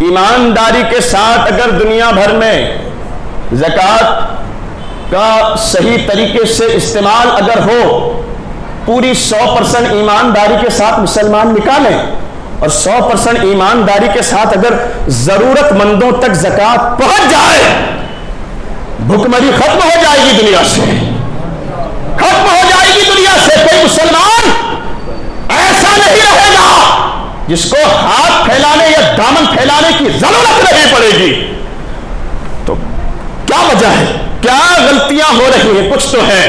ایمانداری کے ساتھ اگر دنیا بھر میں زکوٰۃ کا صحیح طریقے سے استعمال اگر ہو، پوری 100% ایمانداری کے ساتھ مسلمان نکالیں اور 100% ایمانداری کے ساتھ اگر ضرورت مندوں تک زکوٰۃ پہنچ جائے، بھوکمری ختم ہو جائے گی دنیا سے، ختم ہو جائے گی دنیا سے۔ کوئی مسلمان ایسا نہیں رہے گا جس کو ہاتھ پھیلانے یا دامن پھیلانے کی ضرورت نہیں پڑے گی۔ تو کیا وجہ ہے؟ کیا غلطیاں ہو رہی ہیں؟ کچھ تو ہے،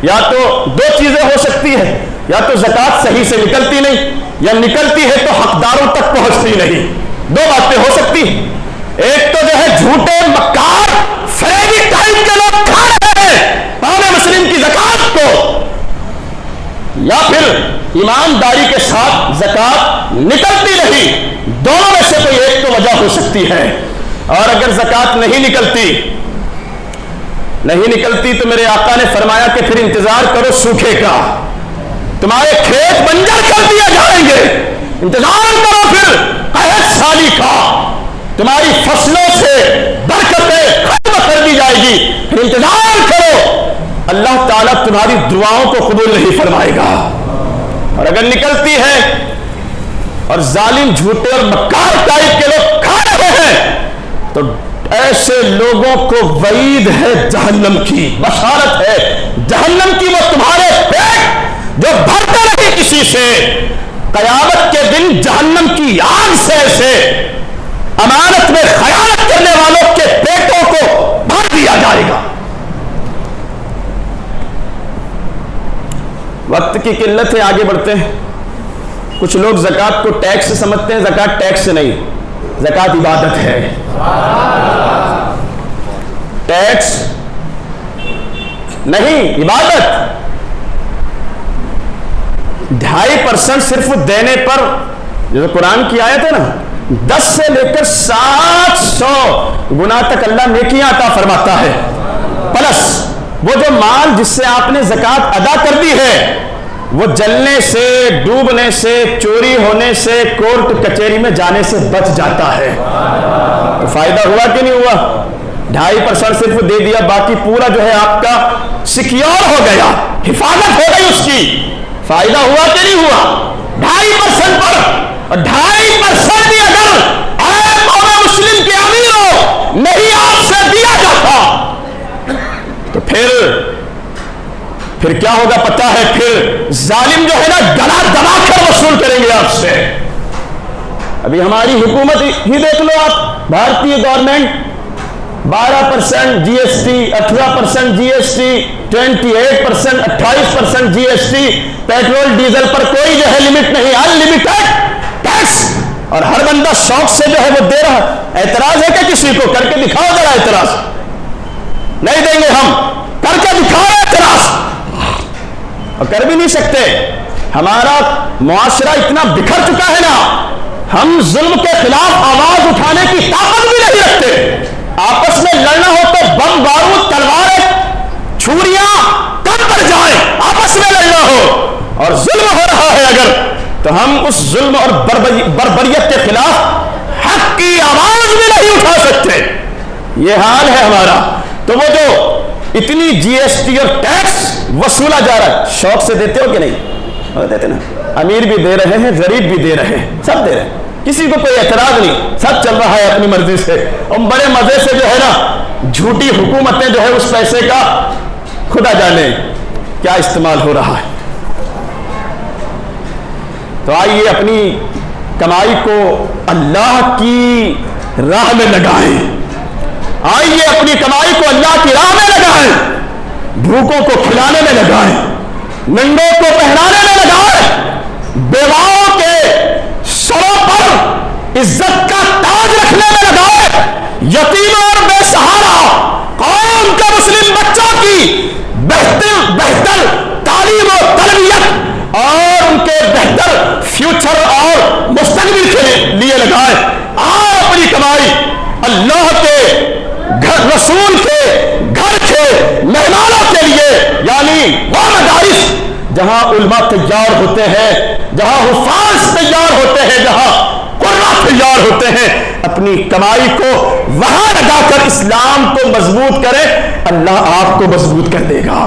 یا تو دو چیزیں ہو سکتی ہیں، یا تو زکوٰۃ صحیح سے نکلتی نہیں، یا نکلتی ہے تو حقداروں تک پہنچتی نہیں۔ دو باتیں ہو سکتی ہیں۔ ایک تو جو ہے جھوٹے مکار فریبی ٹائپ کے لوگ کھا رہے ہیں پانے مسلم کی زکوٰۃ کو، یا پھر ایمانداری کے ساتھ زکوٰۃ نکلتی نہیں۔ دونوں میں سے کوئی ایک تو وجہ ہو سکتی ہے۔ اور اگر زکوٰۃ نہیں نکلتی تو میرے آقا نے فرمایا کہ پھر انتظار کرو سوکھے کا، تمہارے کھیت بنجر کر دیے جائیں گے، انتظار کرو پھر قحط سالی کا، تمہاری فصلوں سے برکتیں ختم کر دی جائے گی، پھر انتظار کرو، اللہ تعالیٰ تمہاری دعاؤں کو قبول نہیں فرمائے گا۔ اور اگر نکلتی ہے اور ظالم جھوٹے اور مکار ٹائپ کے لوگ کھا رہے ہیں تو ایسے لوگوں کو وعید ہے جہنم کی، بشارت ہے جہنم کی۔ وہ تمہارے پیٹ جو بھرتے نہیں کسی سے، قیامت کے دن جہنم کی آگ سے ایسے امانت میں خیانت کرنے والوں کے پیٹوں کو بھر دیا جائے گا۔ وقت کی قلت ہے، آگے بڑھتے ہیں۔ کچھ لوگ زکوٰۃ کو ٹیکس سے سمجھتے ہیں، زکوٰۃ ٹیکس نہیں، زکوٰۃ عبادت ہے۔ ٹیکس نہیں، عبادت۔ 2.5% صرف دینے پر، جو قرآن کی آیت ہے نا، 10 سے لے کر 700 گنا تک اللہ نیکیاں عطا فرماتا ہے، پلس وہ جو مال جس سے آپ نے زکوٰۃ ادا کر دی ہے وہ جلنے سے، ڈوبنے سے، چوری ہونے سے، کورٹ کچہری میں جانے سے بچ جاتا ہے۔ تو فائدہ ہوا کہ نہیں ہوا؟ 2.5% صرف دے دیا، باقی پورا جو ہے آپ کا سیکیور ہو گیا، حفاظت ہو گئی اس کی۔ فائدہ ہوا کہ نہیں ہوا؟ 2.5% پر، اور 2.5% بھی اگر اے قوم مسلم کے امیروں نہیں آپ سے دیا جاتا تو پھر کیا ہوگا پتا ہے؟ پھر ظالم جو ہے نا گلا دبا کر وصول کریں گے آپ سے۔ ابھی ہماری حکومت ہی دیکھ لو آپ، بھارتی گورنمنٹ 12% جی ایس ٹی، 18% جی ایس ٹی، 28%، 28% جی ایس ٹی، پیٹرول ڈیزل پر کوئی جو ہے لمٹ نہیں، انلمیٹڈ ٹیکس، اور ہر بندہ شوق سے جو ہے وہ دے رہا۔ اعتراض ہے کہ کسی کو کر کے دکھاؤ ذرا اعتراض؟ نہیں دیں گے ہم، کر کے دکھاؤ اعتراض، اور کر بھی نہیں سکتے۔ ہمارا معاشرہ اتنا بکھر چکا ہے نا، ہم ظلم کے خلاف آواز اٹھانے کی طاقت بھی نہیں رکھتے۔ آپس میں لڑنا ہو تو بم بارود تلواریں چھریاں کم پڑ جائیں، آپس میں لڑنا ہو، اور ظلم ہو رہا ہے اگر، تو ہم اس ظلم اور بربریت کے خلاف حق کی آواز بھی نہیں اٹھا سکتے۔ یہ حال ہے ہمارا۔ تو وہ جو اتنی جی ایس ٹی اور ٹیکس وصولا جا رہا ہے، شوق سے دیتے ہو کہ نہیں؟ دیتے نا، امیر بھی دے رہے ہیں، غریب بھی دے رہے ہیں، سب دے رہے ہیں، کسی کو کوئی اعتراض نہیں، سب چل رہا ہے اپنی مرضی سے، اور بڑے مزے سے جو ہے نا جھوٹی حکومتیں جو ہے اس پیسے کا خدا جانے کیا استعمال ہو رہا ہے۔ تو آئیے اپنی کمائی کو اللہ کی راہ میں لگائیں، آئیے اپنی کمائی کو اللہ کی راہ میں لگائیں، بھوکوں کو کھلانے میں لگائیں، ننگوں کو پہنانے میں لگائیں، بیواؤں کے سروں پر عزت کا تاج رکھنے میں لگائیں، یتیموں اور بے سہارا قوم کے مسلم بچوں کی بہتر تعلیم و تربیت اور ان کے بہتر فیوچر اور مستقبل کے لیے لگائیں۔ آپ اپنی کمائی اللہ کے گھر، رسول کے گھر کے مہمانوں کے لیے، یعنی وہ مدارس جہاں علماء تیار ہوتے ہیں، جہاں حفاظ تیار ہوتے ہیں، جہاں قرآن تیار ہوتے ہیں اپنی کمائی کو وہاں لگا کر اسلام کو مضبوط کریں، اللہ آپ کو مضبوط کر دے گا۔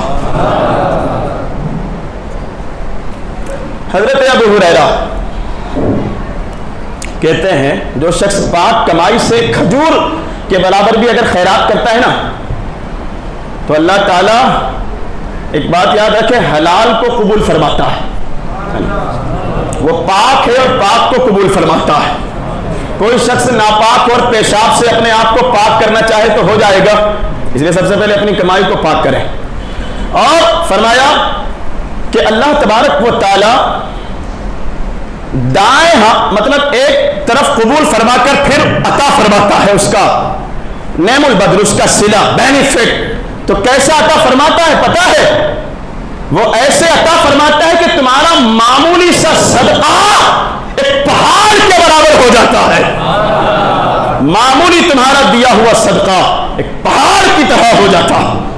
حضرت ابو ہریرہ کہتے ہیں جو شخص پاک کمائی سے کھجور کے برابر بھی اگر خیرات کرتا ہے نا تو اللہ تعالیٰ ایک بات یاد رکھے حلال کو قبول فرماتا ہے، وہ پاک ہے اور پاک کو قبول فرماتا ہے۔ کوئی شخص ناپاک اور پیشاب سے اپنے آپ کو پاک کرنا چاہے تو ہو جائے گا، اس لیے سب سے پہلے اپنی کمائی کو پاک کریں۔ اور فرمایا کہ اللہ تبارک و تعالی دائیں مطلب ایک طرف قبول فرما کر پھر عطا فرماتا ہے اس کا نعم البدل، اس کا صلہ بینیفٹ۔ تو کیسا عطا فرماتا ہے پتہ ہے؟ وہ ایسے عطا فرماتا ہے کہ تمہارا معمولی سا صدقہ ایک پہاڑ کے برابر ہو جاتا ہے۔ معمولی تمہارا دیا ہوا صدقہ ایک پہاڑ کی طرح ہو جاتا ہے۔